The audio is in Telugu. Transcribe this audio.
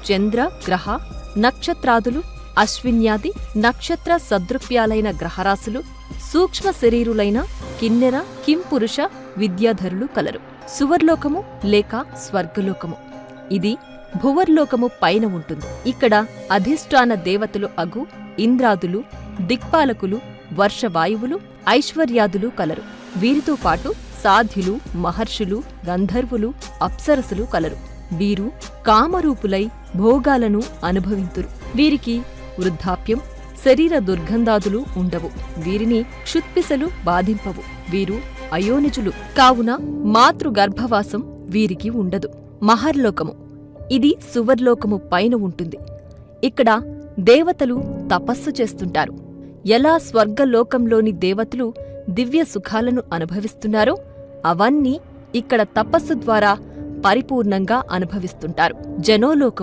చంద్ర గ్రహ నక్షత్రాదులు అశ్విన్యాది నక్షత్ర సదృప్యాలైన గ్రహరాశులు సూక్ష్మ శరీరులైన కిన్నెర కింపురుష విద్యాధరులు కలరు. సువర్లోకము లేక స్వర్గలోకము ఇది భువర్లోకము పైన ఉంటుంది. ఇక్కడ అధిష్టాన దేవతలు అగు ఇంద్రాదులు దిక్పాలకులు వర్షవాయువులు ఐశ్వర్యాదులు కలరు. వీరితో పాటు సాధ్యులు మహర్షులు గంధర్వులు అప్సరసులు కలరు. వీరు కామరూపులై భోగాలను అనుభవింతురు. వీరికి వృద్ధాప్యం శరీర దుర్గంధాదులు ఉండవు. వీరిని క్షుత్పిసలు బాధింపవు. వీరు అయోనిజులు కావున మాతృగర్భవాసం వీరికి ఉండదు. మహర్లోకము ఇది సువర్లోకము పైన ఉంటుంది. ఇక్కడ దేవతలు తపస్సు చేస్తుంటారు. ఎలా స్వర్గలోకంలోని దేవతలు దివ్య సుఖాలను అనుభవిస్తున్నారో అవన్నీ ఇక్కడ తపస్సు ద్వారా పరిపూర్ణంగా అనుభవిస్తుంటారు. జనోలోకము